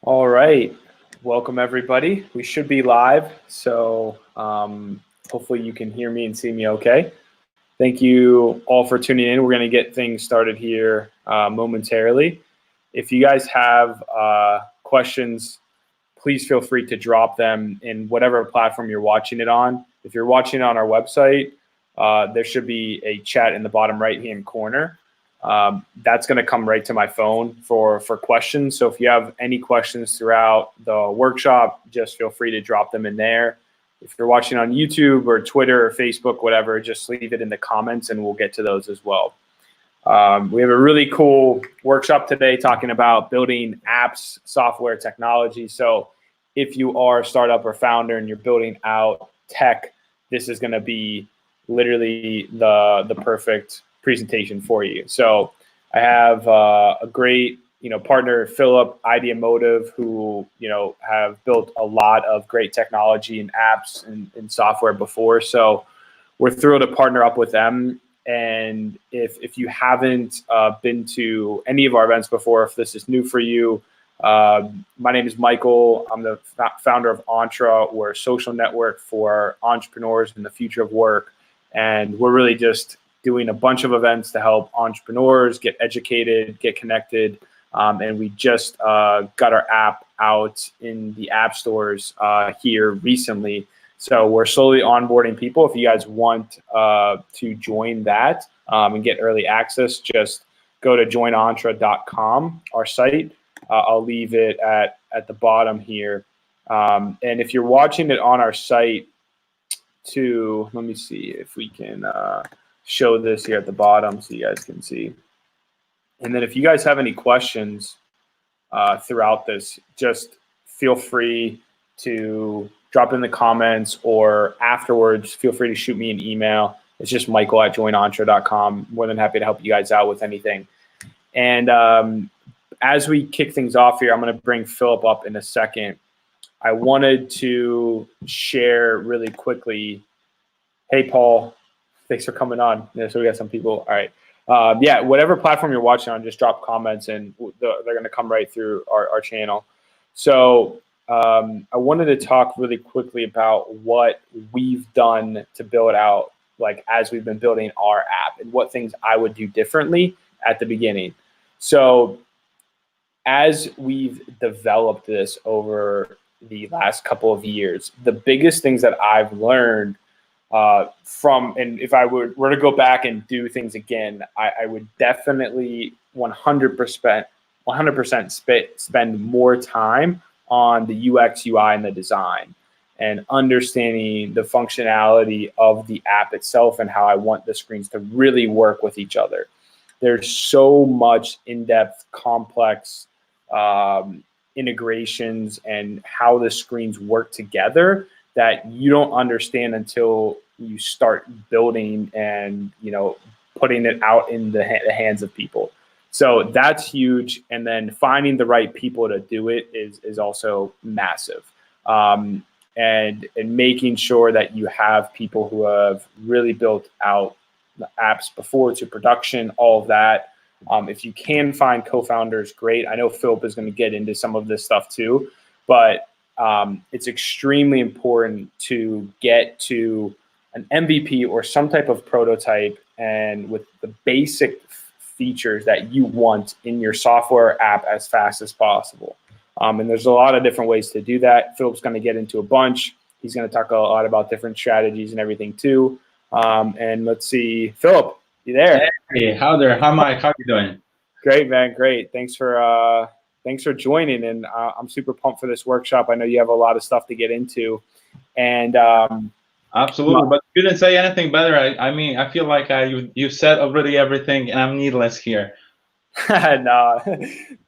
All right. Welcome, everybody. We should be live, so hopefully you can hear me and see me okay. Thank you all for tuning in. We're going to get things started here momentarily. If you guys have questions, please feel free to drop them in whatever platform you're watching it on. If you're watching it on our website, there should be a chat in the bottom right-hand corner. That's going to come right to my phone for questions. So if you have any questions throughout the workshop, just feel free to drop them in there. If you're watching on YouTube or Twitter or Facebook, whatever, just leave it in the comments and we'll get to those as well. We have a really cool workshop today talking about building apps, software, technology. So if you are a startup or founder and you're building out tech, this is going to be literally the perfect presentation for you. So I have a great partner, Filip Ideamotive, who have built a lot of great technology and apps and software before. So we're thrilled to partner up with them. And if you haven't been to any of our events before, if this is new for you, my name is Michael. I'm the founder of Entre. We're a social network for entrepreneurs in the future of work. And we're really just doing a bunch of events to help entrepreneurs get educated, get connected. And we just got our app out in the app stores here recently. So we're slowly onboarding people. If you guys want to join that and get early access, just go to joinentre.com, our site. I'll leave it at the bottom here. And if you're watching it on our site too, let me see if we can show this here at the bottom so you guys can see. And then if you guys have any questions throughout this, just feel free to drop in the comments, or afterwards, feel free to shoot me an email. It's just michael@joinentre.com. More than happy to help you guys out with anything. And as we kick things off here, I'm going to bring Filip up in a second. I wanted to share really quickly. Hey, Paul. Thanks for coming on. Yeah, so we got some people. All right. Yeah, whatever platform you're watching on, just drop comments and they're going to come right through our channel. So I wanted to talk really quickly about what we've done to build out, like as we've been building our app, and what things I would do differently at the beginning. So as we've developed this over the last couple of years, the biggest things that I've learned and if I were to go back and do things again, I would definitely 100% spend more time on the UX, UI, and the design, and understanding the functionality of the app itself and how I want the screens to really work with each other. There's so much in-depth, complex integrations and how the screens work together that you don't understand until you start building and putting it out in the hands of people. So that's huge. And then finding the right people to do it is also massive. And making sure that you have people who have really built out the apps before to production, all of that. If you can find co-founders, great. I know Filip is going to get into some of this stuff too, but it's extremely important to get to an MVP or some type of prototype, and with the basic features that you want in your software app as fast as possible. And there's a lot of different ways to do that. Filip's going to get into a bunch. He's going to talk a lot about different strategies and everything too. And let's see, Filip, you there? Hey, how there? Hi, Mike. How you doing? Great, man. Great. Thanks for joining. And I'm super pumped for this workshop. I know you have a lot of stuff to get into. And absolutely, but you didn't say anything better. I mean, I feel like you said already everything, and I'm needless here. No,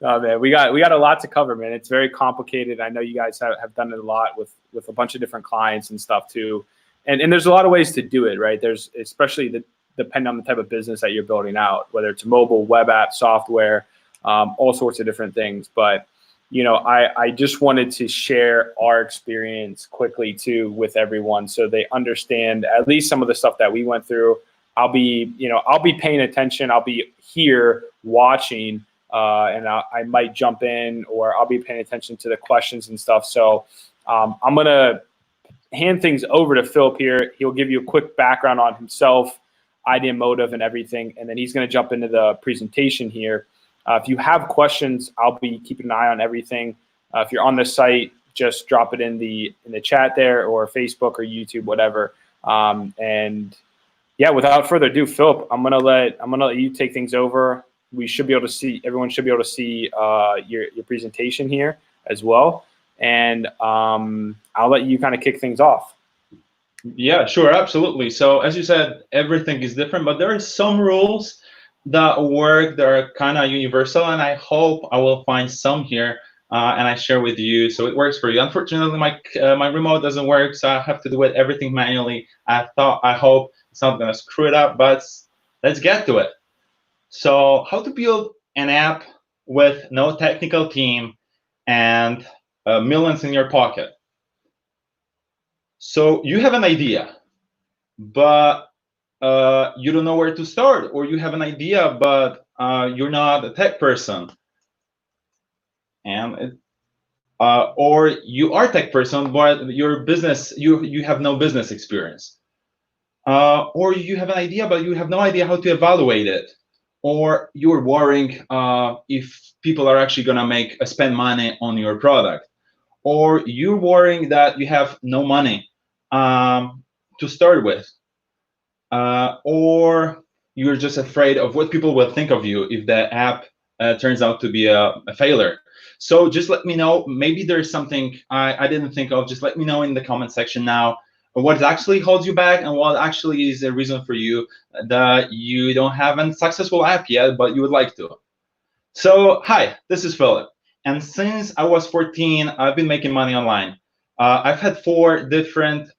man. We got a lot to cover, man. It's very complicated. I know you guys have done it a lot with a bunch of different clients and stuff too. And there's a lot of ways to do it, right? There's especially depending on the type of business that you're building out, whether it's mobile, web app, software, all sorts of different things. But I just wanted to share our experience quickly too with everyone, so they understand at least some of the stuff that we went through. I'll be paying attention. I'll be here watching, and I might jump in, or I'll be paying attention to the questions and stuff. So I'm going to hand things over to Filip here. He'll give you a quick background on himself, Ideamotive, and everything, and then he's going to jump into the presentation here. If you have questions, I'll be keeping an eye on everything. If you're on the site, just drop it in the chat there, or Facebook or YouTube, whatever. And yeah, without further ado, Filip, I'm gonna let you take things over. We should be able to see, everyone should be able to see your presentation here as well. And I'll let you kind of kick things off. Yeah, sure, absolutely. So as you said, everything is different, but there are some rules that work that are kind of universal, and I hope I will find some here and I share with you so it works for you. Unfortunately, my remote doesn't work, so I have to do everything manually. I hope it's not gonna screw it up, but let's get to it. So how to build an app with no technical team and millions in your pocket. So you have an idea, but you don't know where to start, or you have an idea, but you're not a tech person, and or you are a tech person, but your business, you have no business experience, or you have an idea, but you have no idea how to evaluate it, or you're worrying if people are actually gonna spend money on your product, or you're worrying that you have no money to start with. Or you're just afraid of what people will think of you if the app turns out to be a failure. So just let me know. Maybe there's something I didn't think of. Just let me know in the comment section now what actually holds you back, and what actually is a reason for you that you don't have a successful app yet, but you would like to. So hi, this is Filip. And since I was 14, I've been making money online. I've had 4 different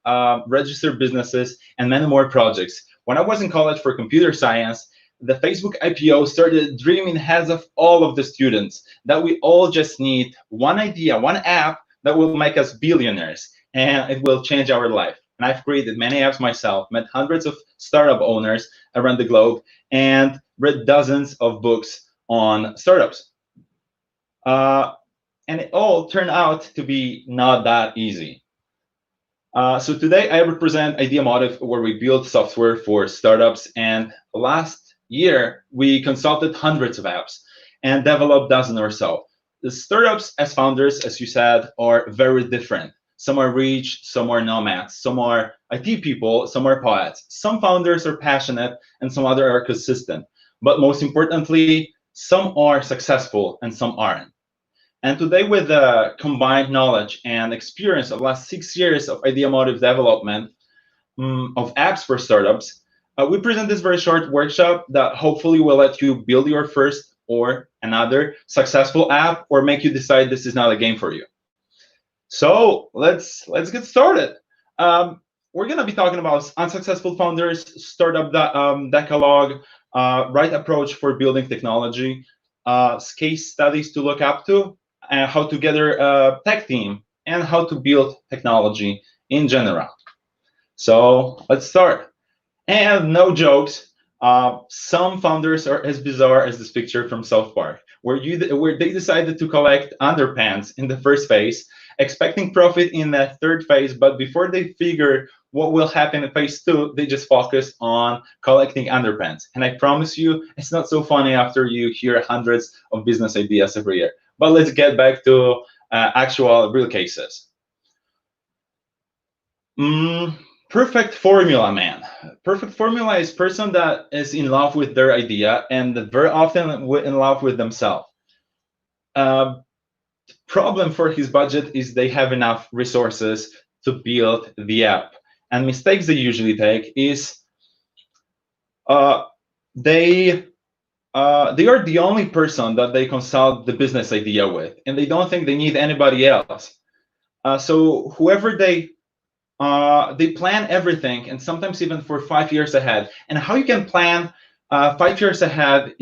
registered businesses and many more projects. When I was in college for computer science, the Facebook IPO started dreaming heads of all of the students that we all just need one idea, one app that will make us billionaires, and it will change our life. And I've created many apps myself, met hundreds of startup owners around the globe, and read dozens of books on startups. And it all turned out to be not that easy. So today I represent Ideamotive, where we build software for startups. And last year, we consulted hundreds of apps and developed dozens or so. The startups as founders, as you said, are very different. Some are rich, some are nomads, some are IT people, some are poets. Some founders are passionate and some others are consistent. But most importantly, some are successful and some aren't. And today, with the combined knowledge and experience of the last 6 years of Ideamotive development of apps for startups, we present this very short workshop that hopefully will let you build your first or another successful app, or make you decide this is not a game for you. So let's get started. We're gonna be talking about unsuccessful founders, startup decalogue, right approach for building technology, case studies to look up to, how to gather a tech team, and how to build technology in general. So let's start. And no jokes, some founders are as bizarre as this picture from South Park, where they decided to collect underpants in the first phase, expecting profit in the third phase, but before they figure what will happen in phase 2, they just focus on collecting underpants. And I promise you, it's not so funny after you hear hundreds of business ideas every year. But let's get back to actual real cases. Perfect formula, man. Perfect formula is person that is in love with their idea and very often in love with themselves. Problem for his budget is they have enough resources to build the app. And mistakes they usually take is they are the only person that they consult the business idea with, and they don't think they need anybody else. So whoever they plan everything, and sometimes even for 5 years ahead. And how you can plan 5 years ahead,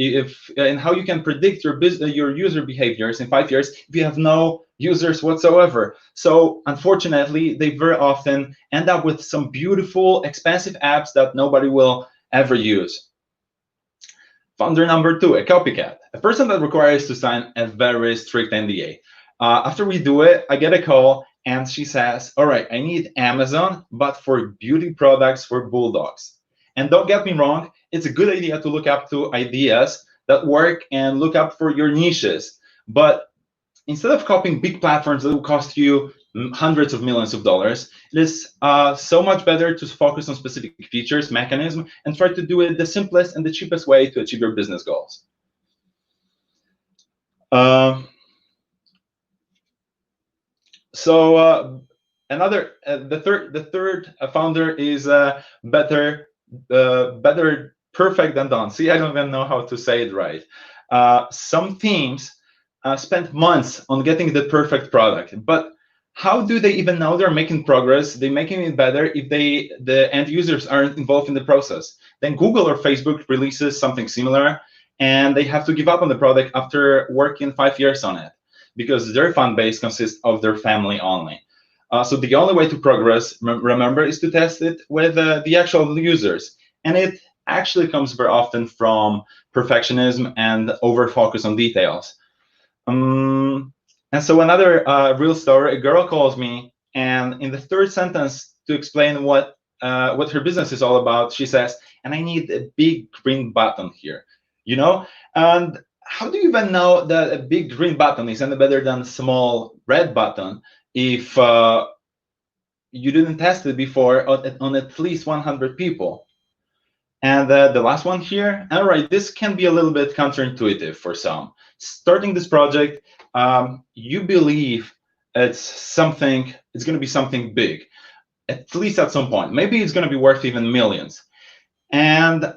and how you can predict your user behaviors in 5 years if you have no users whatsoever. So unfortunately, they very often end up with some beautiful, expensive apps that nobody will ever use. Founder number 2, a copycat, a person that requires to sign a very strict NDA. After we do it, I get a call and she says, all right, I need Amazon, but for beauty products for bulldogs. And don't get me wrong, it's a good idea to look up to ideas that work and look up for your niches. But instead of copying big platforms that will cost you hundreds of millions of dollars, it is so much better to focus on specific features, mechanism, and try to do it the simplest and the cheapest way to achieve your business goals. The third founder is better perfect than done. See, I don't even know how to say it right. Some teams spend months on getting the perfect product, but how do they even know they're making progress? They're making it better if the end users aren't involved in the process. Then Google or Facebook releases something similar, and they have to give up on the product after working 5 years on it, because their fan base consists of their family only. So the only way to progress, remember, is to test it with the actual users. And it actually comes very often from perfectionism and over-focus on details. And so another real story, a girl calls me, and in the third sentence, to explain what her business is all about, she says, and I need a big green button here, you know? And how do you even know that a big green button is any better than a small red button if you didn't test it before on at least 100 people? And the last one here, all right, this can be a little bit counterintuitive for some. Starting this project, you believe it's going to be something big, at least at some point. Maybe it's going to be worth even millions. And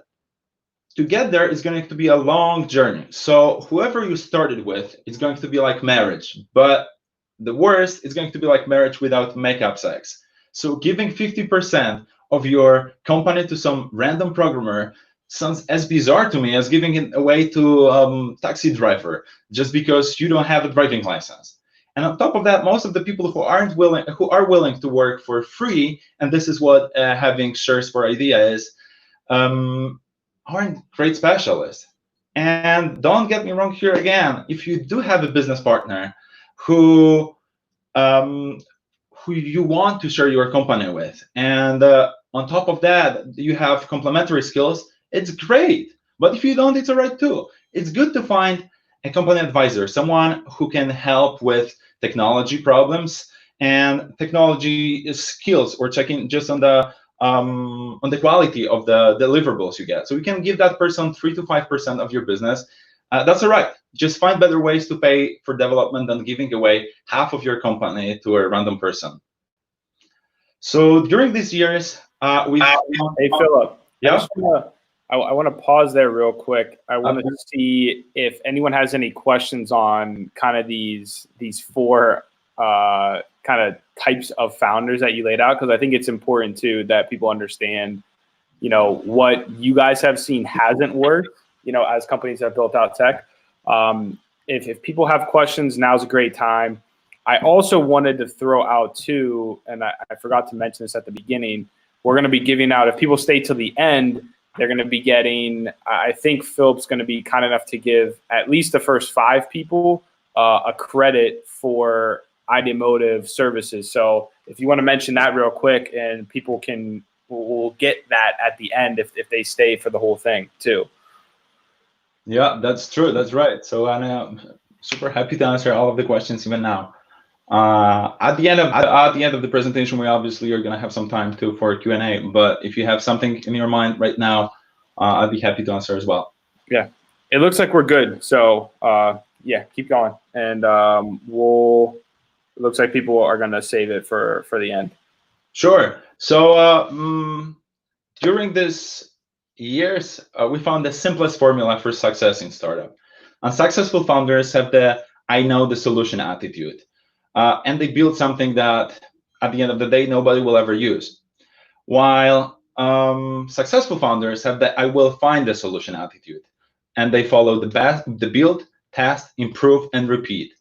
to get there is going to be a long journey. So whoever you started with, it's going to be like marriage. But the worst is going to be like marriage without makeup sex. So giving 50% of your company to some random programmer sounds as bizarre to me as giving it away to taxi driver just because you don't have a driving license. And on top of that, most of the people who are willing to work for free, and this is what having shares for idea is, aren't great specialists. And don't get me wrong here again, if you do have a business partner who you want to share your company with, and on top of that, you have complementary skills, it's great. But if you don't, it's all right too. It's good to find a company advisor, someone who can help with technology problems and technology skills, or checking just on the quality of the deliverables you get. So you can give that person 3 to 5% of your business. That's all right. Just find better ways to pay for development than giving away half of your company to a random person. So during these years, Hey, Philip. Yeah. I want to pause there real quick. I want to see if anyone has any questions on kind of these 4 kind of types of founders that you laid out, because I think it's important too that people understand, you know, what you guys have seen hasn't worked, you know, as companies have built out tech. If people have questions, now's a great time. I also wanted to throw out too, and I forgot to mention this at the beginning, we're going to be giving out, if people stay till the end, they're going to be getting, I think Philip's going to be kind enough to give at least the first 5 people a credit for Ideamotive services. So if you want to mention that real quick, and people will get that at the end if they stay for the whole thing too. Yeah, that's true. That's right. So I'm super happy to answer all of the questions even now. At the end of the presentation, we obviously are going to have some time for Q&A. But if you have something in your mind right now, I'd be happy to answer as well. Yeah, it looks like we're good. So yeah, keep going, and it looks like people are going to save it for the end. Sure. So during this years, we found the simplest formula for success in startup. Unsuccessful founders have the "I know the solution" attitude. And they build something that, at the end of the day, nobody will ever use. While successful founders have the "I will find the solution" attitude, and they follow the build, test, improve, and repeat.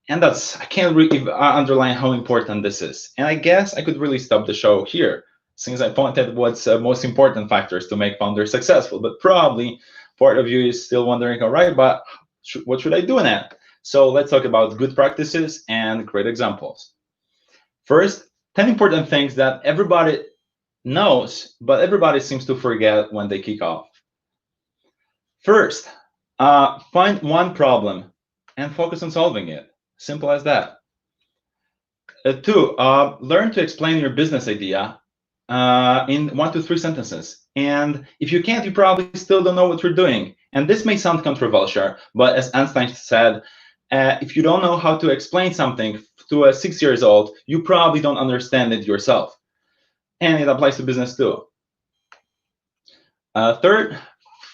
And I can't really underline how important this is. And I guess I could really stop the show here, since I pointed what's most important factors to make founders successful. But probably part of you is still wondering, all right, but what should I do now? So let's talk about good practices and great examples. First, 10 important things that everybody knows, but everybody seems to forget when they kick off. First, find one problem and focus on solving it. Simple as that. Two, learn to explain your business idea in 1 to 3 sentences. And if you can't, you probably still don't know what you're doing. And this may sound controversial, but as Einstein said, if you don't know how to explain something to a 6-year-old, you probably don't understand it yourself. And it applies to business too. Third,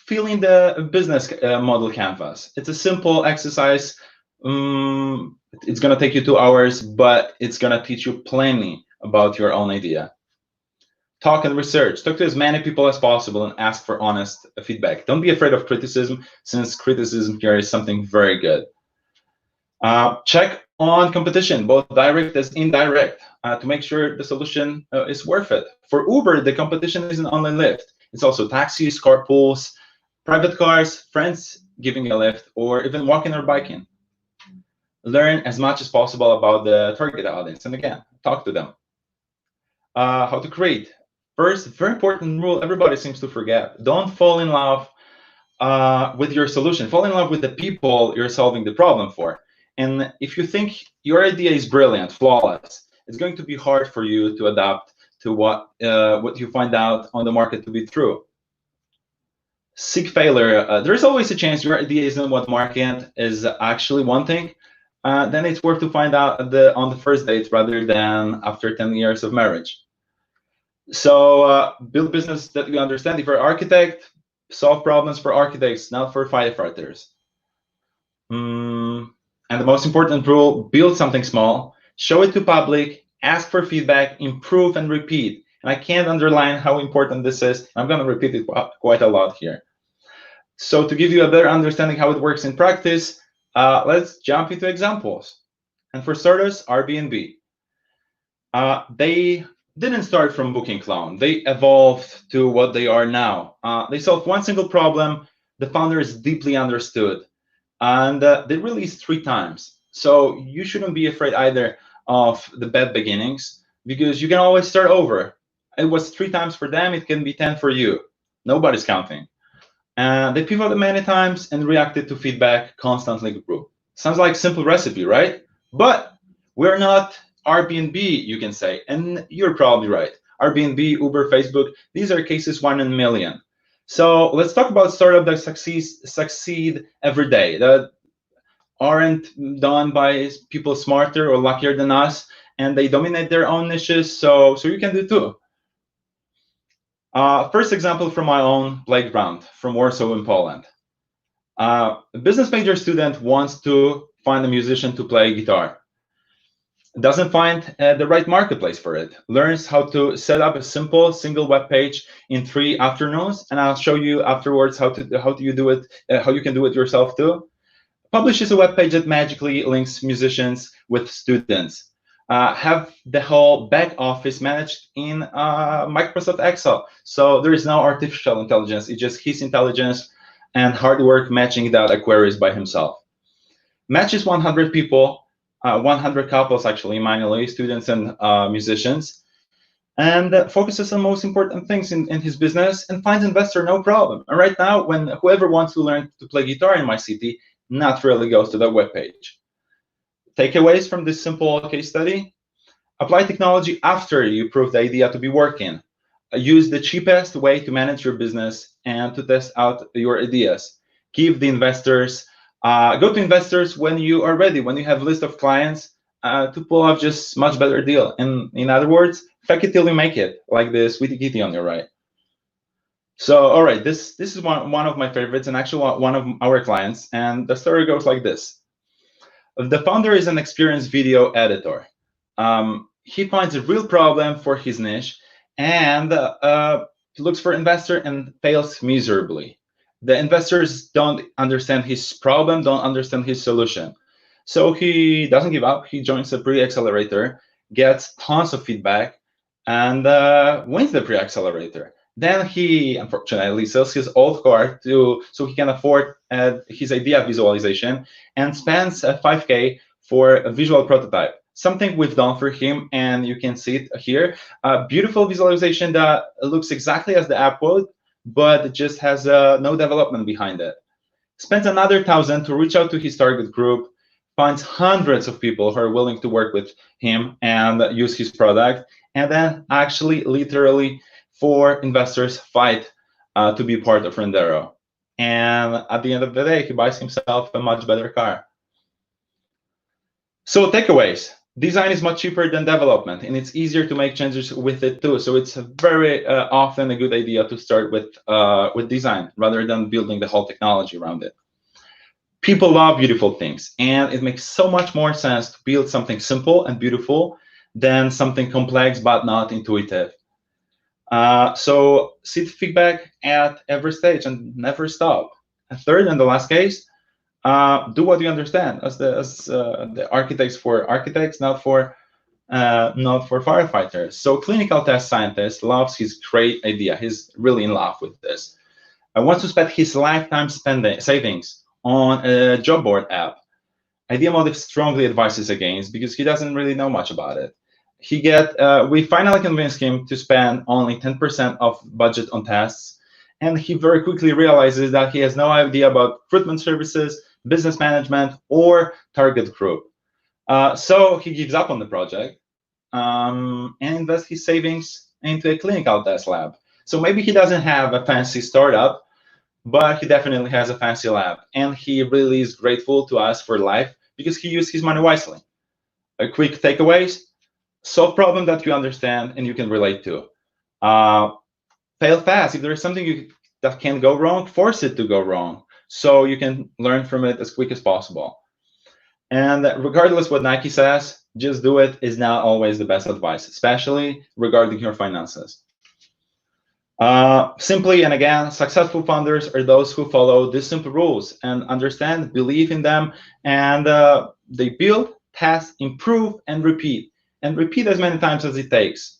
fill in the business model canvas. It's a simple exercise. It's going to take you 2 hours, but it's going to teach you plenty about your own idea. Talk and research. Talk to as many people as possible and ask for honest feedback. Don't be afraid of criticism, since criticism here is something very good. Check on competition, both direct as indirect, to make sure the solution is worth it. For Uber, the competition isn't only Lyft. It's also taxis, carpools, private cars, friends giving a lift, or even walking or biking. Learn as much as possible about the target audience, and again, talk to them. How to create. First, very important rule everybody seems to forget. Don't fall in love with your solution. Fall in love with the people you're solving the problem for. And if you think your idea is brilliant, flawless, it's going to be hard for you to adapt to what you find out on the market to be true. Seek failure. There's always a chance your idea isn't what market is actually wanting. Then it's worth to find out on the first date rather than after 10 years of marriage. So build business that you understand. If you're an architect, solve problems for architects, not for firefighters. And the most important rule, build something small, show it to public, ask for feedback, improve and repeat. And I can't underline how important this is. I'm going to repeat it quite a lot here. So to give you a better understanding how it works in practice, let's jump into examples. And for starters, Airbnb. They didn't start from Booking Clown. They evolved to what they are now. They solved one single problem the founders deeply understood. And they released 3 times. So you shouldn't be afraid either of the bad beginnings, because you can always start over. It was 3 times for them. It can be 10 for you. Nobody's counting. They pivoted many times and reacted to feedback, constantly grew. Sounds like a simple recipe, right? But we're not Airbnb, you can say. And you're probably right. Airbnb, Uber, Facebook, these are cases 1 in a million. So let's talk about startups that succeed every day, that aren't done by people smarter or luckier than us, and they dominate their own niches, so you can do too. First example from my own playground, from Warsaw in Poland. A business major student wants to find a musician to play guitar. Doesn't find the right marketplace for it. Learns how to set up a simple single web page in 3 afternoons, and I'll show you afterwards how you do it, how you can do it yourself too. Publishes a web page that magically links musicians with students. Have the whole back office managed in Microsoft Excel. So there is no artificial intelligence. It's just his intelligence and hard work matching data queries by himself. Matches 100 people. 100 couples actually manually, students and musicians, and focuses on most important things in his business and finds investor no problem. And right now, when whoever wants to learn to play guitar in my city naturally goes to the webpage. Takeaways from this simple case study: apply technology after you prove the idea to be working. Use the cheapest way to manage your business and to test out your ideas. Give the investors go to investors when you are ready, when you have a list of clients to pull off just much better deal. And in other words, fake it till you make it, like the sweetie kitty on your right. So, all right, this is one of my favorites, and actually one of our clients. And the story goes like this. The founder is an experienced video editor. He finds a real problem for his niche and looks for an investor and fails miserably. The investors don't understand his problem, don't understand his solution. So he doesn't give up. He joins a pre-accelerator, gets tons of feedback, and wins the pre-accelerator. Then he unfortunately sells his old car so he can afford his idea visualization, and spends 5K for a visual prototype. Something we've done for him, and you can see it here. A beautiful visualization that looks exactly as the app would, but just has no development behind it. Spends another 1,000 to reach out to his target group, finds hundreds of people who are willing to work with him and use his product, and then actually literally 4 investors fight to be part of Rendero. And at the end of the day, he buys himself a much better car. So takeaways. Design is much cheaper than development, and it's easier to make changes with it too. So it's very often a good idea to start with design rather than building the whole technology around it. People love beautiful things, and it makes so much more sense to build something simple and beautiful than something complex but not intuitive. So seek feedback at every stage and never stop. And third and the last case, do what you understand as the architects for architects, not for firefighters. So clinical test scientist loves his great idea. He's really in love with this. Wants to spend his lifetime savings on a job board app. Ideamotive strongly advises against because he doesn't really know much about it. We finally convinced him to spend only 10% of budget on tests, and he very quickly realizes that he has no idea about recruitment services, business management, or target group. So he gives up on the project and invests his savings into a clinical test lab. So maybe he doesn't have a fancy startup, but he definitely has a fancy lab, and he really is grateful to us for life because he used his money wisely. A quick takeaways: solve problem that you understand and you can relate to. Fail fast. If there is something that can go wrong, force it to go wrong so you can learn from it as quick as possible. And regardless what Nike says, just do it is not always the best advice, especially regarding your finances. Simply, and again, successful founders are those who follow these simple rules and understand, believe in them, and they build, test, improve, and repeat as many times as it takes.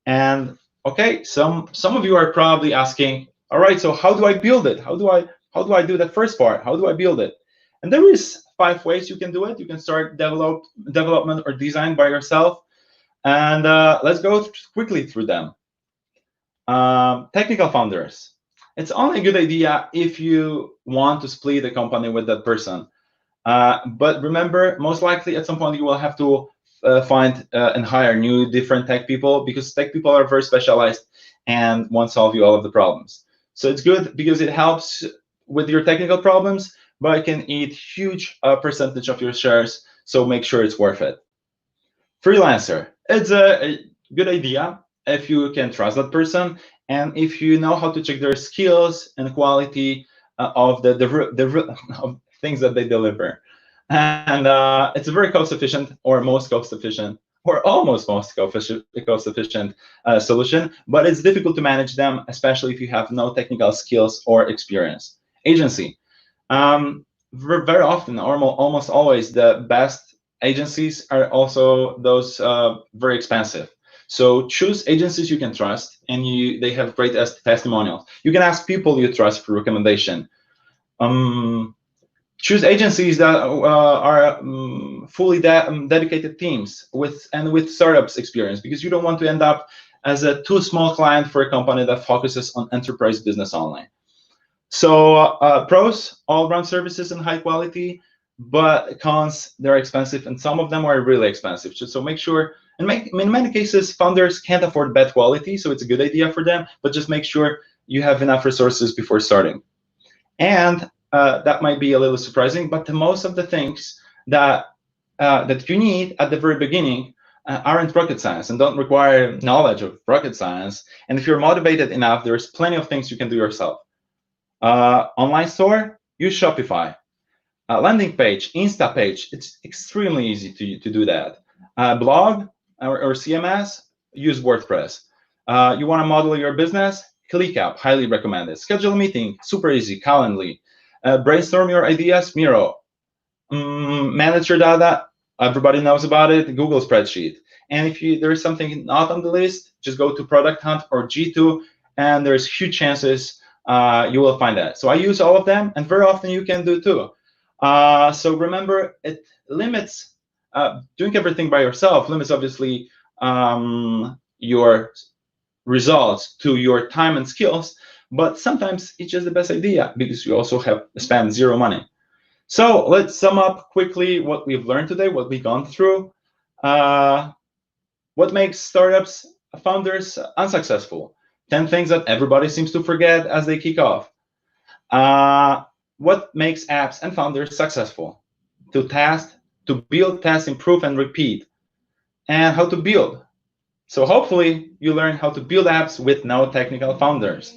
And okay, some of you are probably asking, all right, so how do I build it? How do I do the first part? How do I build it? And there is 5 ways you can do it. You can start development or design by yourself, and let's go quickly through them. Technical founders. It's only a good idea if you want to split the company with that person. But remember, most likely at some point you will have to find and hire new different tech people, because tech people are very specialized and won't solve you all of the problems. So it's good because it helps with your technical problems, but it can eat huge percentage of your shares. So make sure it's worth it. Freelancer. It's a good idea if you can trust that person and if you know how to check their skills and quality of of things that they deliver. And it's a very cost-efficient, or most cost-efficient, or almost most cost-efficient solution, but it's difficult to manage them, especially if you have no technical skills or experience. Agency. Very often, almost always, the best agencies are also those very expensive. So choose agencies you can trust, and they have great testimonials. You can ask people you trust for recommendation. Choose agencies that are fully dedicated teams with startups experience, because you don't want to end up as a too small client for a company that focuses on enterprise business only. So pros: all-round services and high quality, but cons: they're expensive, and some of them are really expensive. So make sure, in many cases, founders can't afford bad quality, so it's a good idea for them, but just make sure you have enough resources before starting. And that might be a little surprising, but most of the things that you need at the very beginning aren't rocket science and don't require knowledge of rocket science. And if you're motivated enough, there's plenty of things you can do yourself. Online store, use Shopify. Landing page, Insta page, it's extremely easy to do that. Blog or CMS, use WordPress. You want to model your business? ClickUp, highly recommended. Schedule a meeting, super easy, Calendly. Brainstorm your ideas, Miro. Manage your data, everybody knows about it, Google spreadsheet. And if there is something not on the list, just go to Product Hunt or G2 and there's huge chances you will find that. So I use all of them, and very often you can do too. So remember, it limits doing everything by yourself, limits obviously your results to your time and skills, but sometimes it's just the best idea because you also have spent zero money. So let's sum up quickly what we've learned today, what we've gone through. What makes startups founders unsuccessful? 10 things that everybody seems to forget as they kick off. What makes apps and founders successful? To build, test, improve, and repeat. And how to build. So hopefully you learn how to build apps with no technical founders.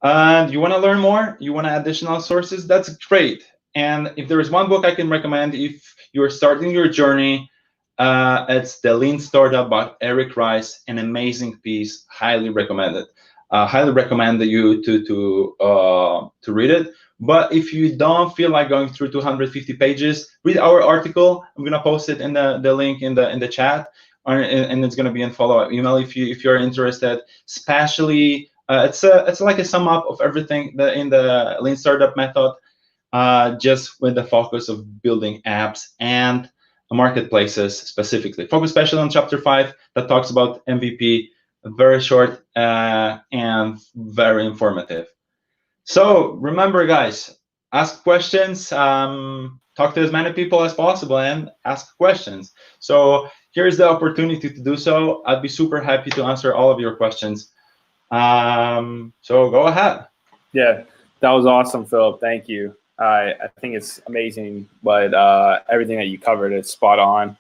And you want to learn more? You want additional sources? That's great. And if there is one book I can recommend if you're starting your journey, it's The Lean Startup by Eric Rice, an amazing piece, highly recommended. Highly recommend you to read it. But if you don't feel like going through 250 pages, read our article. I'm gonna post it in the link in the chat, and it's gonna be in follow-up email if you're interested. Especially, it's like a sum up of everything in the Lean Startup method, just with the focus of building apps and marketplaces specifically. Focus especially on chapter 5 that talks about MVP. Very short and very informative. So remember, guys, ask questions, talk to as many people as possible, and ask questions. So here's the opportunity to do so. I'd be super happy to answer all of your questions. So go ahead. Yeah, that was awesome, Filip. Thank you. I think it's amazing, but everything that you covered is spot on.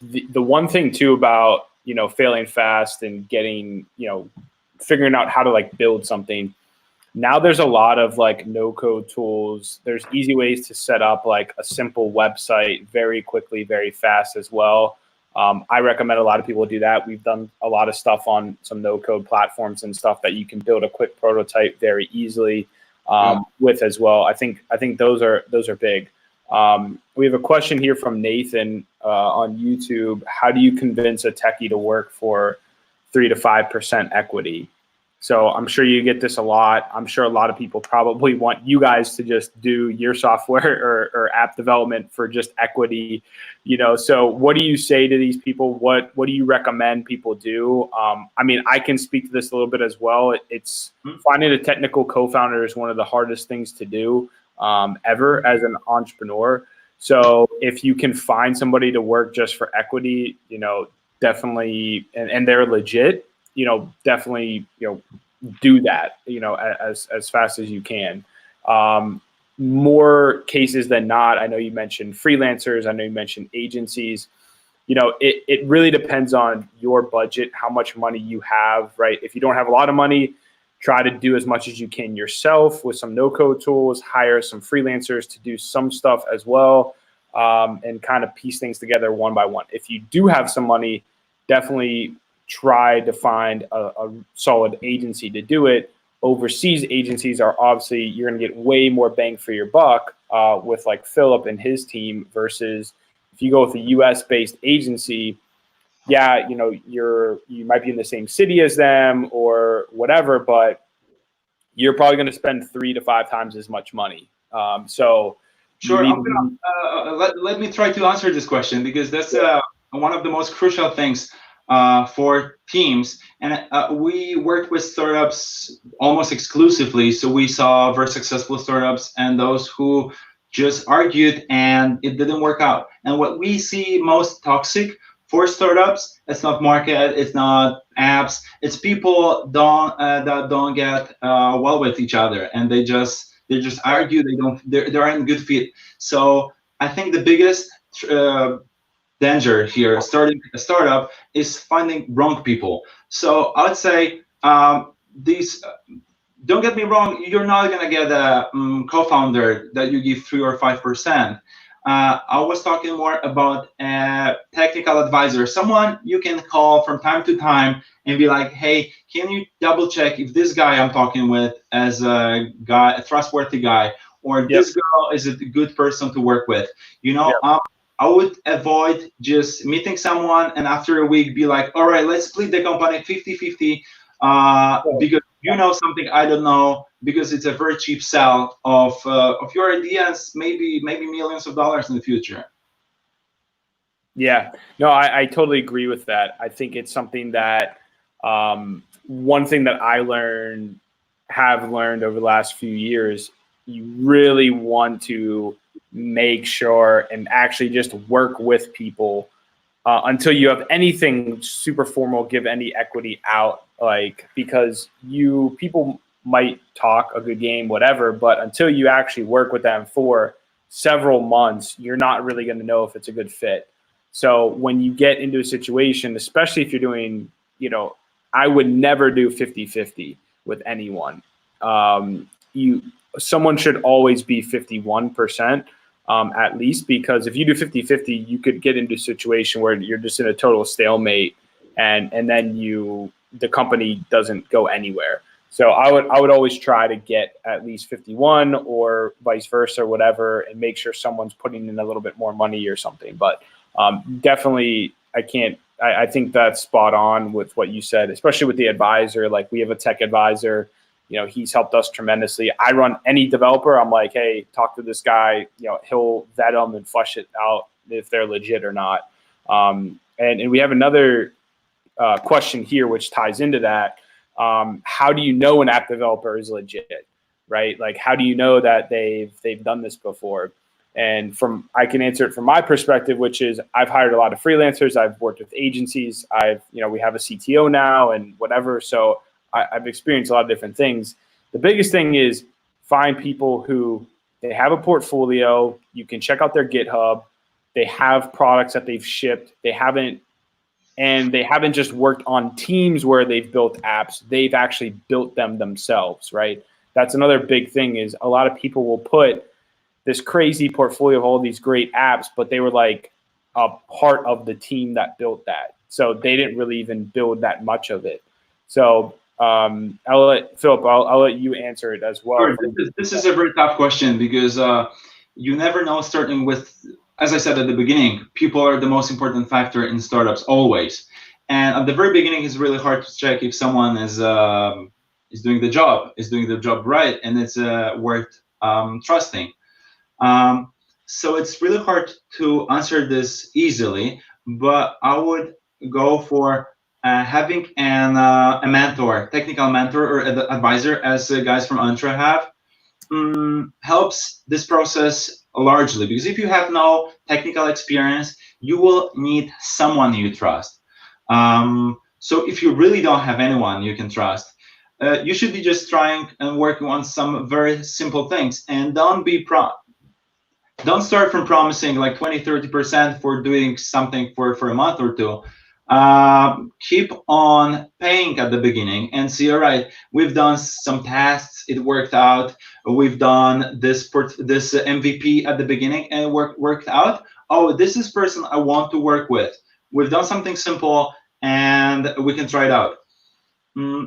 The one thing too about failing fast and getting figuring out how to like build something. Now there's a lot of like no code tools. There's easy ways to set up like a simple website very quickly, very fast as well. I recommend a lot of people do that. We've done a lot of stuff on some no code platforms and stuff that you can build a quick prototype very easily with as well. I think those are big. We have a question here from Nathan on YouTube. How do you convince a techie to work for 3 to 5% equity? So I'm sure you get this a lot. I'm sure a lot of people probably want you guys to just do your software or app development for just equity. So what do you say to these people? What do you recommend people do? I mean, I can speak to this a little bit as well. It's finding a technical co-founder is one of the hardest things to do ever as an entrepreneur. So if you can find somebody to work just for equity, definitely, and they're legit, definitely, do that, as fast as you can. More cases than not, I know you mentioned freelancers. I know you mentioned agencies. It really depends on your budget, how much money you have, right? If you don't have a lot of money, try to do as much as you can yourself with some no-code tools, hire some freelancers to do some stuff as well, and kind of piece things together one by one. If you do have some money, definitely try to find a solid agency to do it. Overseas agencies are obviously, you're going to get way more bang for your buck with like Filip and his team versus if you go with a US-based agency, yeah, you might be in the same city as them or whatever, but you're probably going to spend 3 to 5 times as much money. So sure, let me try to answer this question because that's one of the most crucial things for teams. And we worked with startups almost exclusively. So we saw very successful startups and those who just argued and it didn't work out. And what we see most toxic for startups, it's not market, it's not apps, it's people that don't get well with each other, and they just argue. They aren't good fit. So I think the biggest danger here starting a startup is finding wrong people. So I would say these. Don't get me wrong, you're not gonna get a co-founder that you give 3 or 5%. I was talking more about a technical advisor, someone you can call from time to time and be like, hey, can you double check if this guy I'm talking with as a trustworthy guy, or this girl is a good person to work with? I would avoid just meeting someone and after a week be like, all right, let's split the company 50-50. because you know something I don't know, because it's a very cheap sell of your ideas, maybe millions of dollars in the future. Yeah, no, I totally agree with that. I think it's something that one thing that have learned over the last few years, you really want to make sure and actually just work with people until you have anything super formal, give any equity out, like, because people might talk a good game, whatever, but until you actually work with them for several months, you're not really going to know if it's a good fit. So when you get into a situation, especially if you're doing, I would never do 50-50 with anyone. Someone should always be 51%. At least, because if you do 50-50, you could get into a situation where you're just in a total stalemate, and then the company doesn't go anywhere. So I would always try to get at least 51 or vice versa, or whatever, and make sure someone's putting in a little bit more money or something. But definitely, I think that's spot on with what you said, especially with the advisor. Like, we have a tech advisor. He's helped us tremendously. I run any developer. I'm like, hey, talk to this guy. He'll vet them and flush it out if they're legit or not. And we have another question here, which ties into that. How do you know an app developer is legit, right? Like, how do you know that they've done this before? And I can answer it from my perspective, which is I've hired a lot of freelancers. I've worked with agencies. We have a CTO now and whatever. So I've experienced a lot of different things. The biggest thing is find people who they have a portfolio. You can check out their GitHub. They have products that they've shipped. They haven't just worked on teams where they've built apps. They've actually built them themselves, right? That's another big thing, is a lot of people will put this crazy portfolio of all these great apps, but they were like a part of the team that built that. So they didn't really even build that much of it. So I'll let Philip, I'll let you answer it as well. Sure. This is a very tough question, because you never know, starting with, as I said at the beginning, people are the most important factor in startups, always. And at the very beginning, it's really hard to check if someone is doing the job right, and it's worth trusting. So it's really hard to answer this easily, but I would go for having a mentor, technical mentor or advisor, as guys from Entre have, helps this process largely, because if you have no technical experience, you will need someone you trust. So if you really don't have anyone you can trust, you should be just trying and working on some very simple things, and don't start from promising like 20-30% for doing something for a month or two. Keep on paying at the beginning and see, all right, we've done some tests, it worked out. We've done this MVP at the beginning and it worked out. Oh, this is person I want to work with. We've done something simple and we can try it out.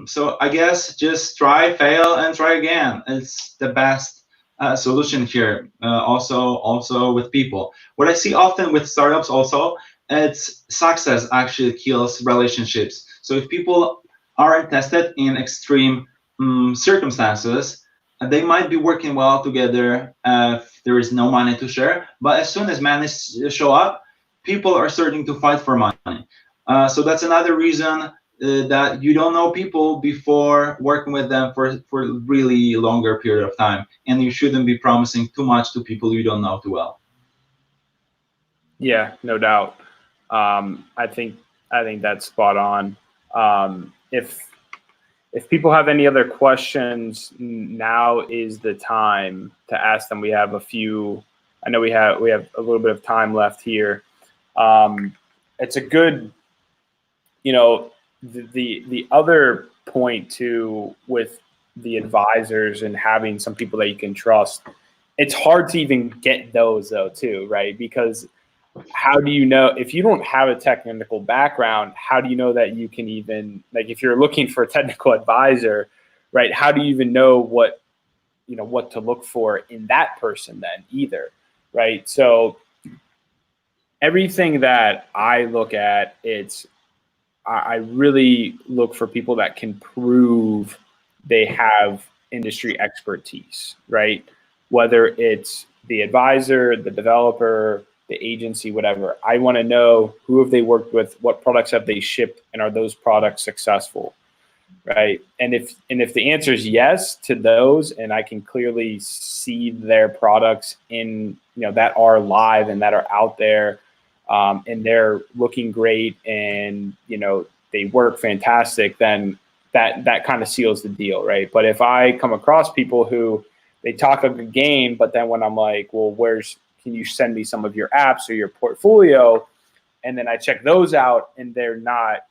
So I guess just try, fail, and try again. It's the best solution here. Also with people, what I see often with startups also, it's success actually kills relationships. So if people aren't tested in extreme circumstances, they might be working well together if there is no money to share. But as soon as money show up, people are starting to fight for money. So that's another reason that you don't know people before working with them for a really longer period of time, and you shouldn't be promising too much to people you don't know too well. Yeah, no doubt. I think that's spot on. If people have any other questions, now is the time to ask them. We have a few. I know we have a little bit of time left here. It's a good, the other point too with the advisors and having some people that you can trust. It's hard to even get those though too, right? Because how do you know if you don't have a technical background? How do you know that you can even, like, if you're looking for a technical advisor, right? How do you even know what to look for in that person then either, right? So everything that I look at, I really look for people that can prove they have industry expertise, right? Whether it's the advisor, the developer, the agency, whatever. I want to know who have they worked with, what products have they shipped, and are those products successful, right? And if the answer is yes to those, and I can clearly see their products in, that are live and that are out there, and they're looking great, and they work fantastic, then that kind of seals the deal, right? But if I come across people who they talk a good game, but then when I'm like, well, can you send me some of your apps or your portfolio? And then I check those out, and they're not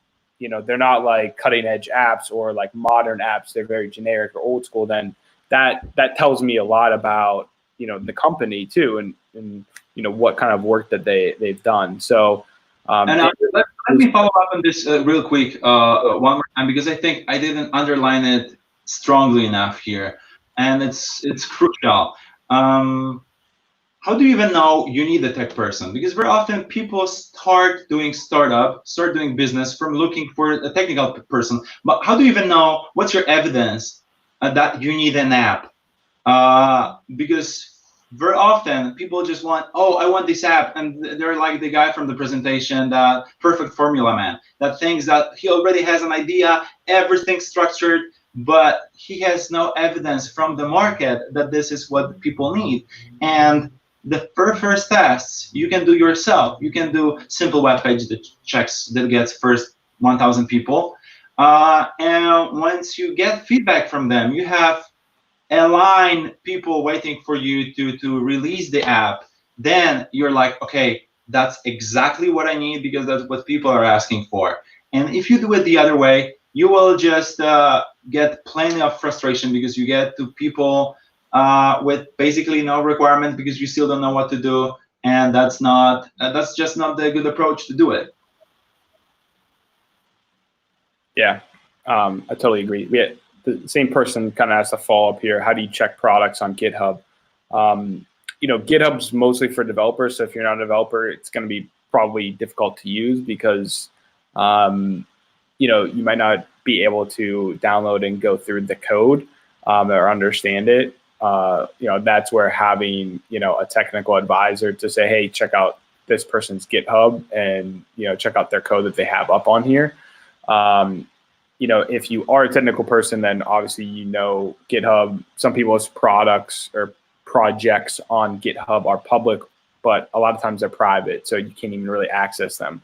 like cutting edge apps or like modern apps. They're very generic or old school. Then that tells me a lot about the company too, and what kind of work that they've done. So let me follow up on this real quick one more time, because I think I didn't underline it strongly enough here, and it's crucial. How do you even know you need a tech person? Because very often people start doing business from looking for a technical person. But how do you even know, what's your evidence that you need an app? Because very often people just want, I want this app, and they're like the guy from the presentation, that perfect formula man, that thinks that he already has an idea, everything structured, but he has no evidence from the market that this is what people need. And the first tests you can do yourself. You can do simple web page that gets first 1,000 people, and once you get feedback from them, you have a line people waiting for you to release the app. Then you're like, okay, that's exactly what I need, because that's what people are asking for. And if you do it the other way, you will just get plenty of frustration, because you get to people with basically no requirement, because you still don't know what to do, and that's just not the good approach to do it. Yeah, I totally agree. The same person kind of has to follow up here. How do you check products on GitHub? GitHub's mostly for developers, so if you're not a developer, it's going to be probably difficult to use, because you might not be able to download and go through the code or understand it. That's where having a technical advisor to say, hey, check out this person's GitHub, and check out their code that they have up on here. If you are a technical person, then obviously GitHub. Some people's products or projects on GitHub are public, but a lot of times they're private, so you can't even really access them.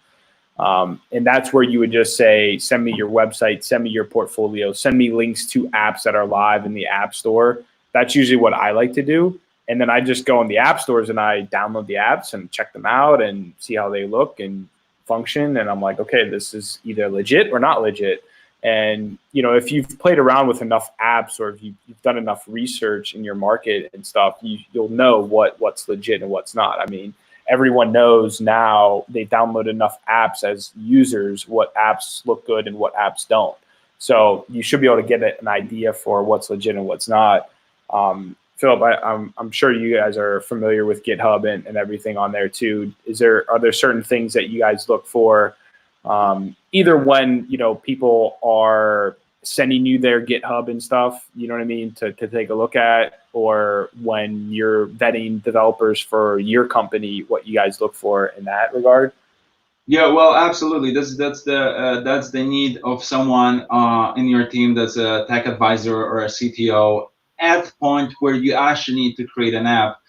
And that's where you would just say, send me your website, send me your portfolio, send me links to apps that are live in the App Store. That's usually what I like to do. And then I just go in the app stores and I download the apps and check them out and see how they look and function. And I'm like, okay, this is either legit or not legit. And, if you've played around with enough apps, or if you've done enough research in your market and stuff, you'll know what's legit and what's not. I mean, everyone knows now, they download enough apps as users, what apps look good and what apps don't. So you should be able to get an idea for what's legit and what's not. Filip, I'm sure you guys are familiar with GitHub and everything on there too. Are there certain things that you guys look for, either when people are sending you their GitHub and stuff, you know what I mean, to take a look at, or when you're vetting developers for your company, what you guys look for in that regard? Yeah, well, absolutely. That's the need of someone in your team that's a tech advisor or a CTO at the point where you actually need to create an app,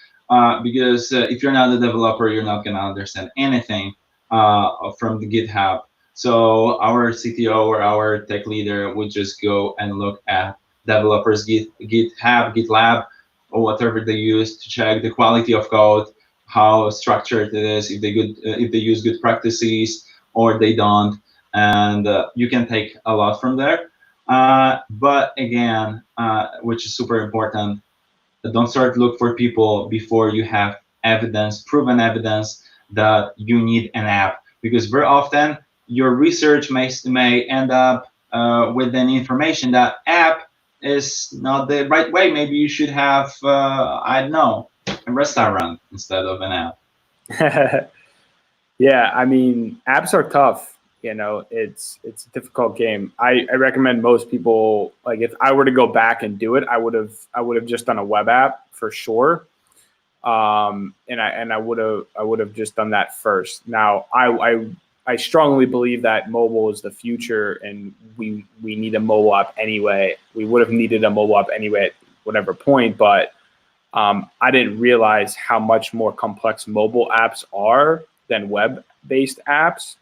because if you're not a developer, you're not going to understand anything from the GitHub. So our CTO or our tech leader would just go and look at developers' GitHub, GitLab, or whatever they use, to check the quality of code, how structured it is, if they use good practices or they don't, and you can take a lot from there. But again, which is super important, don't start look for people before you have evidence, proven evidence that you need an app, because very often your research may end up with an information that app is not the right way. Maybe you should have, I don't know, a restaurant instead of an app. Yeah, I mean, apps are tough. You know, it's a difficult game. I recommend most people, like, if I were to go back and do it, I would have just done a web app for sure. And I would have just done that first. Now I strongly believe that mobile is the future, and we need a mobile app anyway. We would have needed a mobile app anyway at whatever point, but I didn't realize how much more complex mobile apps are than web-based apps.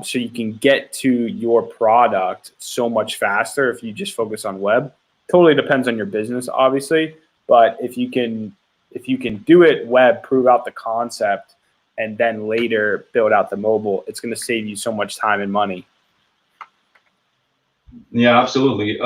So you can get to your product so much faster if you just focus on web. Totally depends on your business, obviously, but if you can do it web, prove out the concept, and then later build out the mobile, it's going to save you so much time and money. Yeah, absolutely.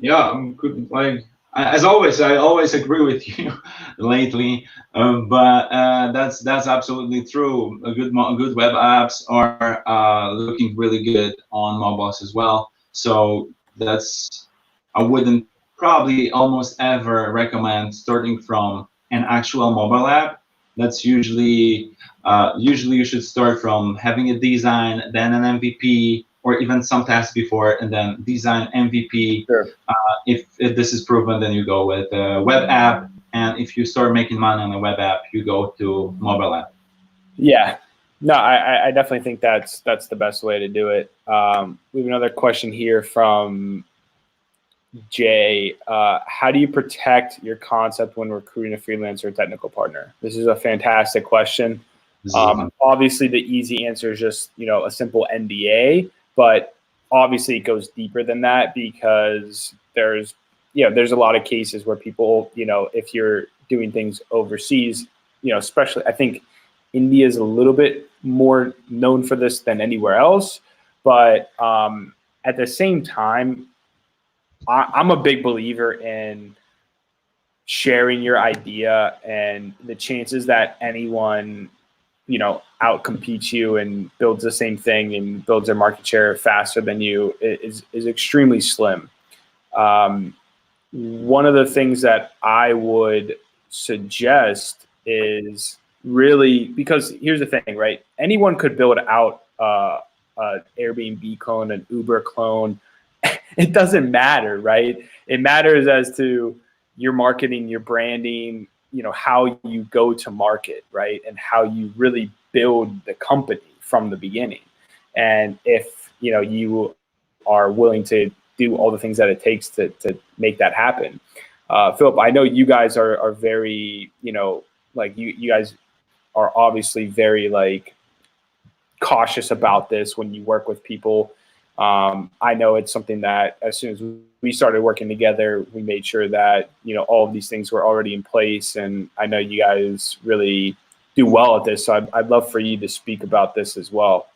Yeah, like as always, I always agree with you lately. But that's absolutely true. Good web apps are looking really good on mobiles as well. So I wouldn't probably almost ever recommend starting from an actual mobile app. That's usually you should start from having a design, then an MVP, or even some tasks before, and then design MVP. Sure. If this is proven, then you go with a web app, and if you start making money on a web app, you go to mobile app. Yeah, no, I definitely think that's the best way to do it. We have another question here from Jay. How do you protect your concept when recruiting a freelancer or technical partner? This is a fantastic question. Obviously, the easy answer is just, you know, a simple NDA, but obviously it goes deeper than that, because there's a lot of cases where people, you know, if you're doing things overseas, you know, especially, I think India is a little bit more known for this than anywhere else, but at the same time, I'm a big believer in sharing your idea, and the chances that anyone, you know, outcompetes you and builds the same thing and builds their market share faster than you is extremely slim. One of the things that I would suggest is really, because here's the thing, right? Anyone could build out an Airbnb clone, an Uber clone. It doesn't matter, right? It matters as to your marketing, your branding, you know, how you go to market, right? And how you really build the company from the beginning. And if, you know, you are willing to do all the things that it takes to make that happen. Filip, I know you guys are very, you know, like you guys are obviously very like cautious about this when you work with people. I know it's something that as soon as we started working together, we made sure that, you know, all of these things were already in place. And I know you guys really do well at this. So I'd love for you to speak about this as well.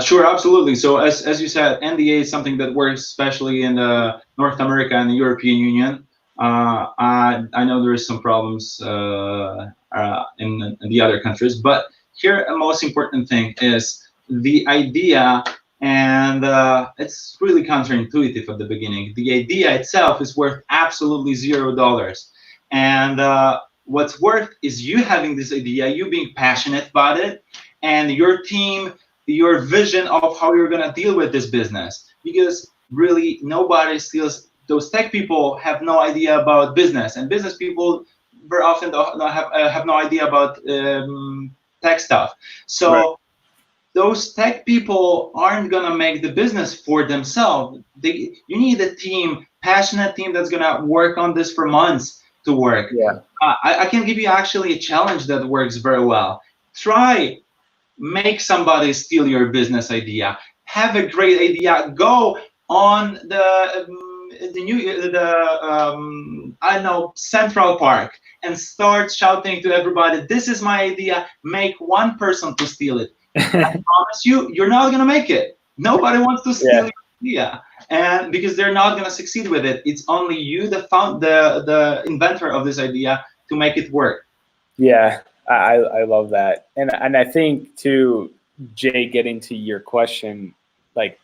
Sure, absolutely. So as you said, NDA is something that works especially in North America and the European Union. I know there is some problems in the other countries, but here the most important thing is the idea, and it's really counterintuitive at the beginning. The idea itself is worth absolutely $0, and what's worth is you having this idea, you being passionate about it, and your team, your vision of how you're going to deal with this business. Because really nobody steals. Those tech people have no idea about business, and business people very often don't have no idea about tech stuff. So right. Those tech people aren't going to make the business for themselves. You need a team, passionate team that's going to work on this for months to work. Yeah. I can give you actually a challenge that works very well. Try make somebody steal your business idea. Have a great idea. Go on the I don't know, Central Park and start shouting to everybody, "This is my idea." Make one person to steal it. I promise you, you're not gonna make it. Nobody wants to steal your idea, and because they're not gonna succeed with it. It's only you, the inventor of this idea, to make it work. Yeah. I love that. And I think too, Jay, getting to your question, like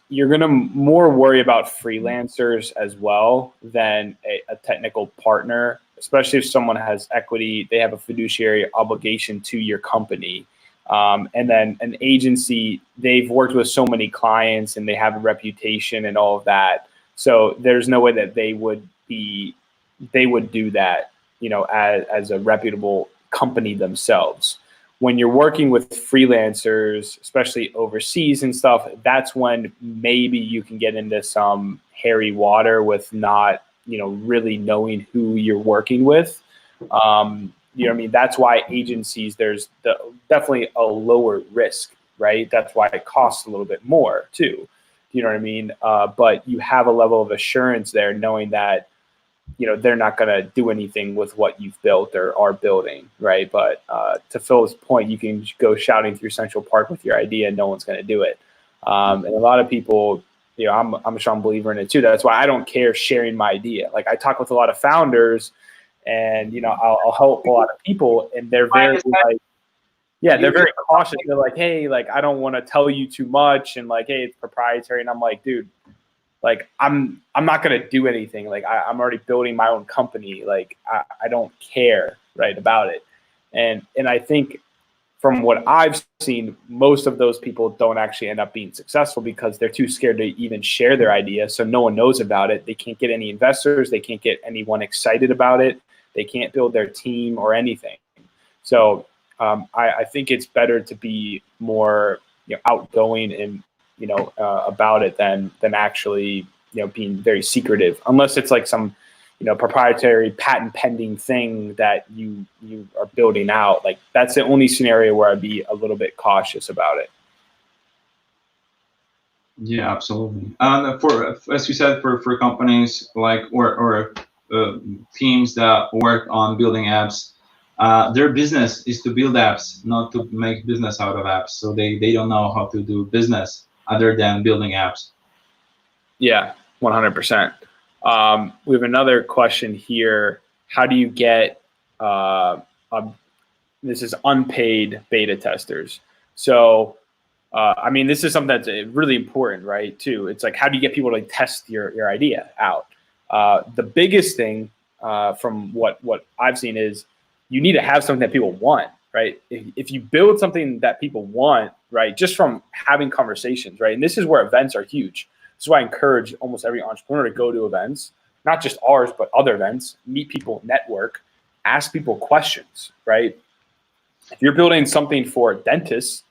you're going to more worry about freelancers as well than a technical partner, especially if someone has equity, they have a fiduciary obligation to your company. And then an agency, they've worked with so many clients and they have a reputation and all of that. So there's no way that they would do that, as a reputable company themselves. When you're working with freelancers, especially overseas and stuff, that's when maybe you can get into some hairy water with not, really knowing who you're working with. That's why agencies, there's definitely a lower risk, right? That's why it costs a little bit more too. You know what I mean? But you have a level of assurance there, knowing that, they're not going to do anything with what you've built or are building, right? But to Phil's point, you can go shouting through Central Park with your idea and no one's going to do it. And a lot of people, I'm a strong believer in it too. That's why I don't care sharing my idea. Like, I talk with a lot of founders and, I'll help a lot of people, and they're very they're very cautious. They're like, hey, like, I don't want to tell you too much. And like, hey, it's proprietary. And I'm like, dude, like, I'm not going to do anything. Like, I'm already building my own company. Like, I don't care, right, about it. And I think from what I've seen, most of those people don't actually end up being successful because they're too scared to even share their idea. So no one knows about it. They can't get any investors. They can't get anyone excited about it. They can't build their team or anything. So I think it's better to be more outgoing and about it than actually being very secretive, unless it's like some proprietary patent pending thing that you are building out. Like, that's the only scenario where I'd be a little bit cautious about it. Yeah, absolutely. And for, as you said, for companies like or teams that work on building apps, their business is to build apps, not to make business out of apps. So they don't know how to do business other than building apps. Yeah, 100%. We have another question here. How do you get, this is unpaid beta testers. So, this is something that's really important, right, too. It's like, how do you get people to test your idea out? The biggest thing from what I've seen is you need to have something that people want, right? If you build something that people want, right, just from having conversations, right? And this is where events are huge. This is why I encourage almost every entrepreneur to go to events, not just ours, but other events, meet people, network, ask people questions, right? If you're building something for dentists,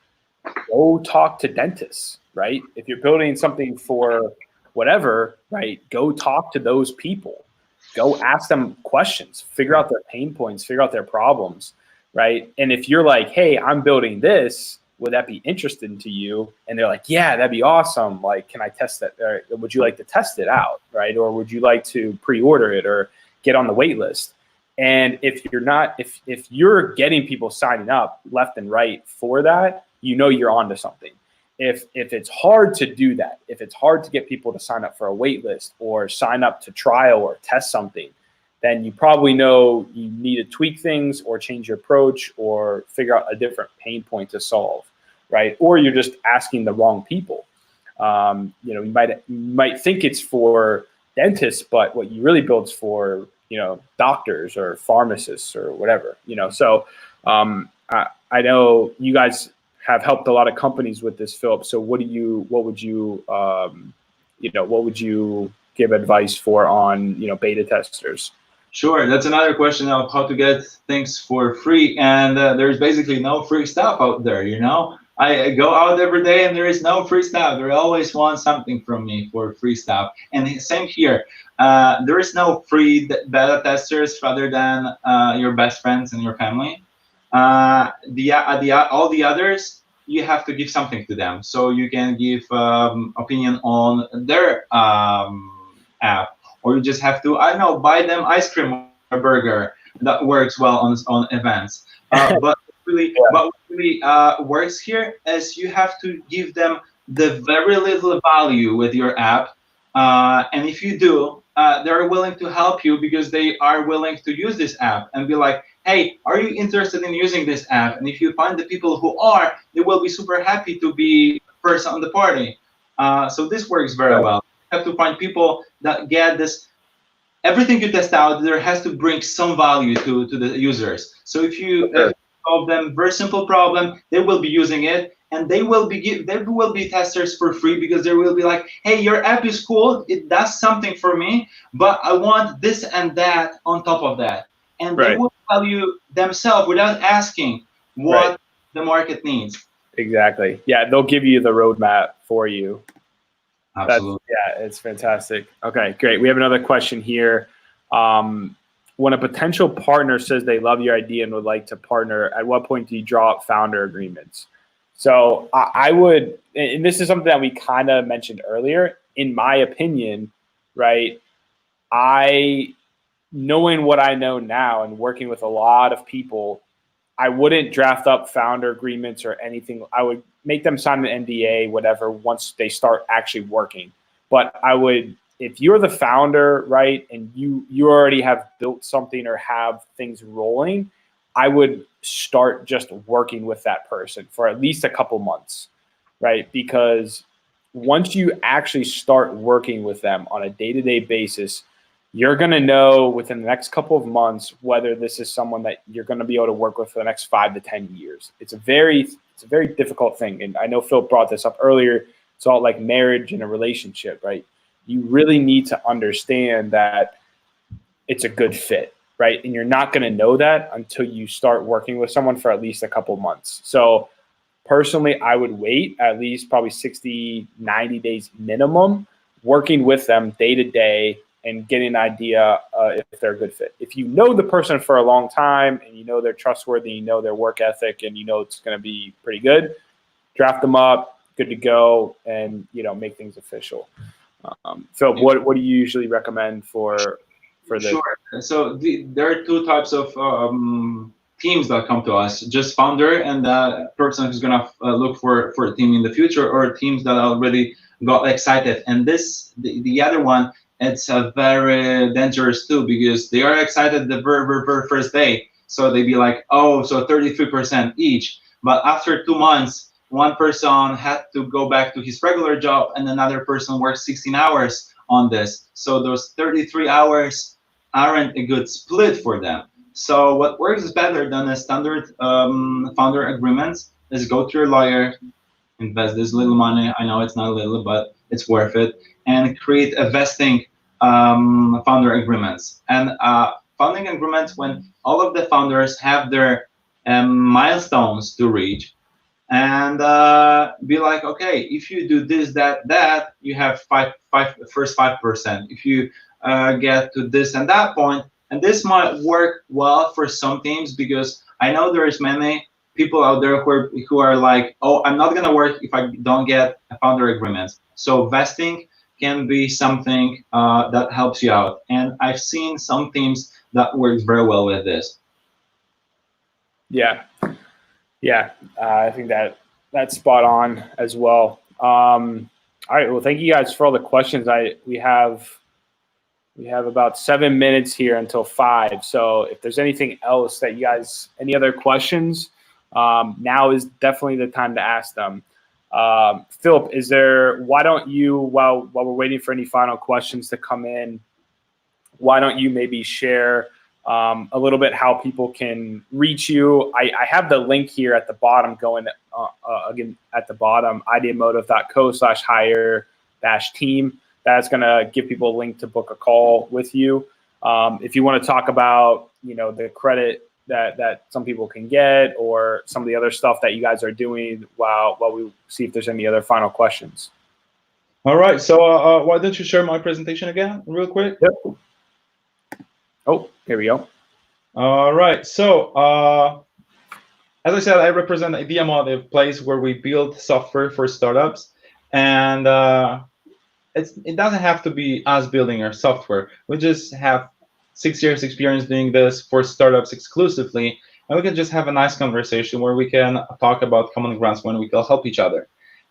go talk to dentists, right? If you're building something for whatever, right, go talk to those people. Go ask them questions, figure out their pain points, figure out their problems, right? And if you're like, hey, I'm building this, would that be interesting to you? And they're like, yeah, that'd be awesome. Like, can I test that? Or would you like to test it out, right? Or would you like to pre-order it or get on the wait list? And if you're not, if you're getting people signing up left and right for that, you're onto something. If it's hard to do that, if it's hard to get people to sign up for a wait list or sign up to trial or test something, then you probably know you need to tweak things or change your approach or figure out a different pain point to solve, right? Or you're just asking the wrong people. You might think it's for dentists, but what you really build is for doctors or pharmacists or whatever. So I know you guys have helped a lot of companies with this, Philip. So what would you give advice for on beta testers? Sure, that's another question of how to get things for free, and there's basically no free stuff out there. I go out every day and there is no free stuff. They always want something from me for free stuff, and same here. There is no free beta testers other than your best friends and your family. All the others, you have to give something to them. So you can give opinion on their app, or you just have to, I don't know, buy them ice cream or a burger. That works well on events. But what really works here is you have to give them the very little value with your app. And if you do, they're willing to help you because they are willing to use this app and be like, hey, are you interested in using this app? And if you find the people who are, they will be super happy to be first on the party. So this works very well. You have to find people that get this. Everything you test out, there has to bring some value to the users. So if you solve them. Very simple problem. They will be using it, and they will be testers for free, because they will be like, hey, your app is cool. It does something for me, but I want this and that on top of that. And they will tell you themselves without asking what the market needs. Exactly. Yeah, they'll give you the roadmap for you. Absolutely. It's fantastic. Okay, great. We have another question here. When a potential partner says they love your idea and would like to partner, at what point do you draw up founder agreements? So I would, and this is something that we kind of mentioned earlier, in my opinion, right? Knowing what I know now and working with a lot of people, I wouldn't draft up founder agreements or anything. I would make them sign an NDA, whatever, once they start actually working. But I would, if you're the founder, right, and you already have built something or have things rolling, I would start just working with that person for at least a couple months, right? Because once you actually start working with them on a day-to-day basis, you're going to know within the next couple of months whether this is someone that you're going to be able to work with for the next 5 to 10 years. It's a very difficult thing. And I know Phil brought this up earlier. It's all like marriage and a relationship, right? You really need to understand that it's a good fit, right? And you're not going to know that until you start working with someone for at least a couple months. So personally, I would wait at least probably 60, 90 days minimum, working with them day to day and getting an idea if they're a good fit. If you know the person for a long time and you know they're trustworthy, you know their work ethic, and you know it's going to be pretty good, draft them up, good to go, and make things official. Phil, what do you usually recommend for this? Sure. So there are two types of teams that come to us: just founder and the person who's gonna look for a team in the future, or teams that already got excited. And the other one, it's very dangerous too, because they are excited the very first day. So they be like, oh, so 33% each. But after 2 months, one person had to go back to his regular job, and another person worked 16 hours on this. So those 33 hours aren't a good split for them. So what works better than a standard founder agreement is go to your lawyer, invest this little money. I know it's not little, but it's worth it, and create a vesting founder agreements. And founding agreements, when all of the founders have their milestones to reach, and be like, okay, if you do this, that, you have first 5%. If you get to this and that point, and this might work well for some teams, because I know there's many people out there who are like, oh, I'm not gonna work if I don't get a founder agreement. So vesting can be something that helps you out, and I've seen some teams that work very well with this. Yeah, I think that's spot on as well. All right, well, thank you guys for all the questions. We have about 7 minutes here until 5. So if there's anything else that you guys, any other questions, now is definitely the time to ask them. Philip, why don't you, while we're waiting for any final questions to come in, why don't you maybe share a little bit how people can reach you? I have the link here at the bottom going again at the bottom, ideamotive.co/hire-team. That's going to give people a link to book a call with you. If you want to talk about, the credit that some people can get, or some of the other stuff that you guys are doing, while we see if there's any other final questions. All right. So why don't you share my presentation again real quick? Yep. Oh, here we go. All right. So as I said, I represent Ideamotive, place where we build software for startups. And it doesn't have to be us building our software. We just have 6 years experience doing this for startups exclusively. And we can just have a nice conversation where we can talk about common grounds when we can help each other.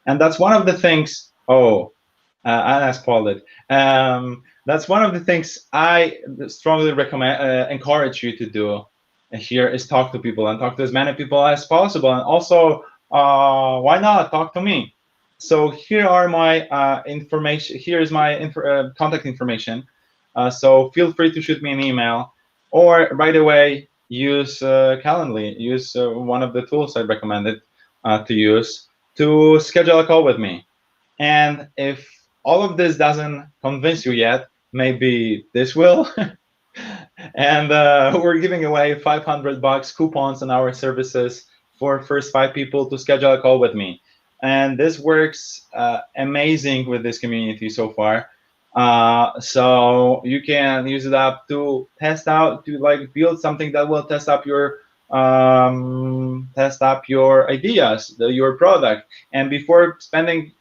And that's one of the things, I spoiled it. That's one of the things I strongly encourage you to do here, is talk to people and talk to as many people as possible. And also, why not talk to me? So here are my information. Here is my contact information. So feel free to shoot me an email, or right away, use Calendly. Use one of the tools I recommended to use to schedule a call with me. And if all of this doesn't convince you yet, maybe this will. And we're giving away $500 coupons on our services for first 5 people to schedule a call with me. And this works amazing with this community so far. So you can use it up to test out, to like build something that will test up your ideas, your product. And before spending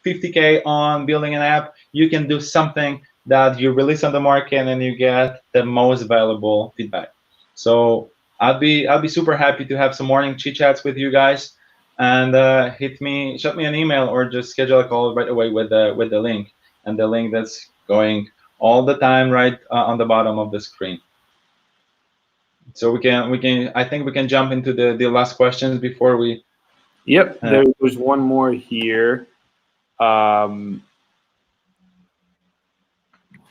50K on building an app, you can do something that you release on the market and you get the most valuable feedback. So I'd be super happy to have some morning chit chats with you guys, and shoot me an email or just schedule a call right away with the link, and the link that's going all the time right on the bottom of the screen. So we can I think we can jump into the last questions before we. Yep, there was one more here.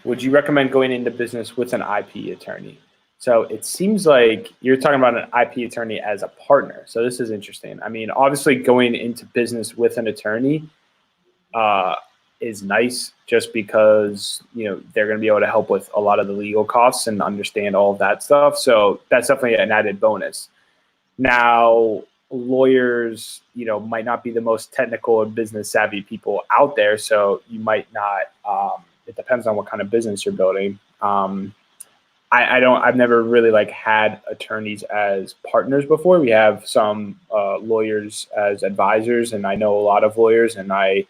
Would you recommend going into business with an IP attorney? So it seems like you're talking about an IP attorney as a partner. So this is interesting. I mean, obviously going into business with an attorney is nice, just because, you know, they're going to be able to help with a lot of the legal costs and understand all of that stuff. So that's definitely an added bonus. Now, lawyers, you know, might not be the most technical and business savvy people out there. So you might not, it depends on what kind of business you're building. I've never really like had attorneys as partners before. We have some lawyers as advisors, and I know a lot of lawyers, and I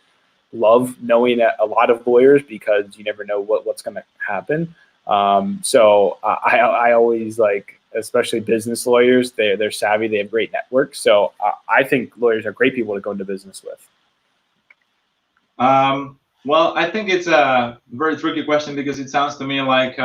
love knowing a lot of lawyers because you never know what's going to happen. So I always like, especially business lawyers, they're savvy, they have great networks. So I think lawyers are great people to go into business with. Well, I think it's a very tricky question, because it sounds to me like,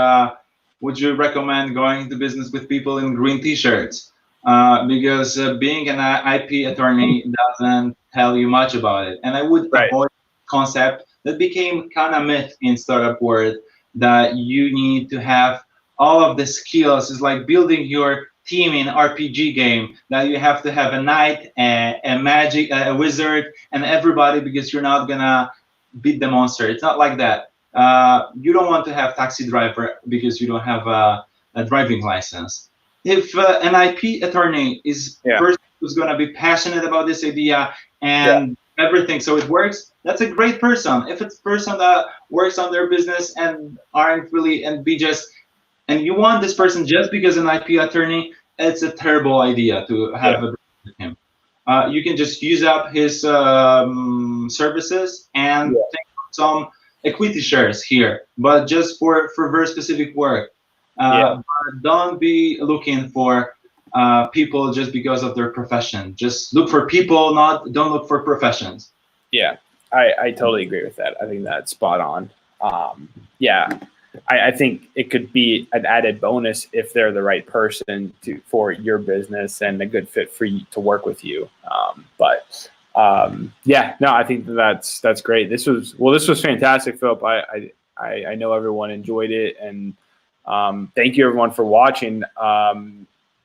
would you recommend going into business with people in green t-shirts? Because being an IP attorney doesn't tell you much about it. And I would avoid concept that became kind of myth in startup world, that you need to have all of the skills. It's like building your team in RPG game, that you have to have a knight, a magic, a wizard, and everybody, because you're not gonna beat the monster. It's not like that. You don't want to have taxi driver because you don't have a driving license. If an IP attorney is person who's going to be passionate about this idea and everything, so it works, that's a great person. If it's a person that works on their business and aren't really, and you want this person just because an IP attorney, it's a terrible idea to have a with him. You can just use up his services and take some equity shares here, but just for very specific work. But don't be looking for people just because of their profession. Just look for people, don't look for professions. Yeah, I totally agree with that. I think that's spot on. I think it could be an added bonus if they're the right person for your business and a good fit for you to work with you. I think that's great. This was fantastic, Philip. I know everyone enjoyed it, and thank you everyone for watching.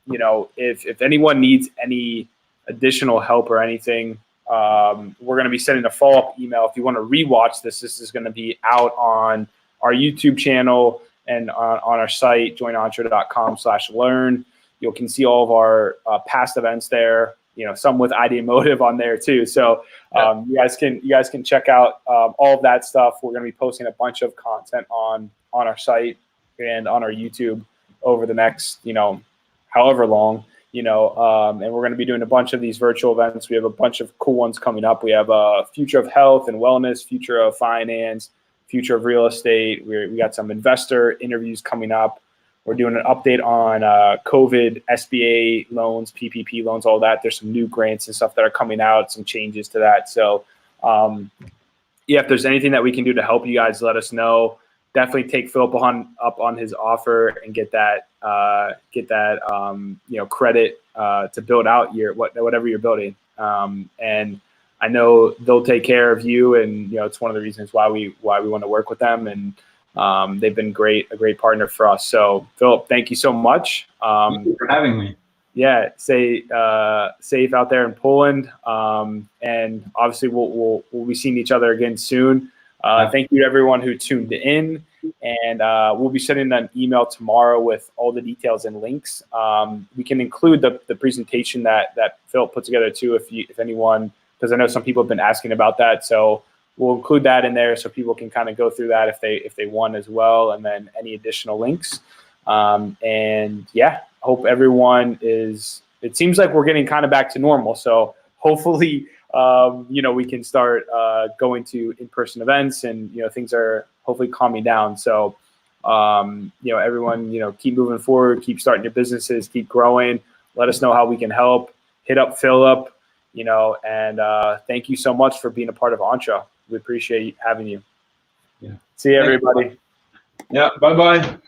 If anyone needs any additional help or anything, we're going to be sending a follow-up email. If you want to rewatch this is going to be out on our YouTube channel and on our site, joinentre.com/learn. You can see all of our past events there. Some with Ideamotive on there too. So you guys can check out all of that stuff. We're going to be posting a bunch of content on our site and on our YouTube over the next, however long, and we're going to be doing a bunch of these virtual events. We have a bunch of cool ones coming up. We have a future of health and wellness, future of finance, future of real estate. We got some investor interviews coming up. We're doing an update on COVID, SBA loans, PPP loans, all that. There's some new grants and stuff that are coming out, some changes to that. So, if there's anything that we can do to help you guys, let us know. Definitely take Philip up on his offer and get that credit to build out whatever you're building. And I know they'll take care of you, and it's one of the reasons why we want to work with them. And They've been a great partner for us. So Philip, thank you so much. Thank you for having me. Yeah, stay safe out there in Poland, and obviously we'll be seeing each other again soon. Thank you to everyone who tuned in, and we'll be sending an email tomorrow with all the details and links. We can include the presentation that Philip put together too, if anyone, because I know some people have been asking about that. So we'll include that in there so people can kind of go through that if they want as well, and then any additional links. And yeah, hope everyone is. It seems like we're getting kind of back to normal. So hopefully, we can start going to in-person events, and things are hopefully calming down. So everyone, keep moving forward, keep starting your businesses, keep growing. Let us know how we can help. Hit up Philip, and thank you so much for being a part of Entre. We appreciate having you. Yeah. See you, everybody. Yeah. Bye-bye.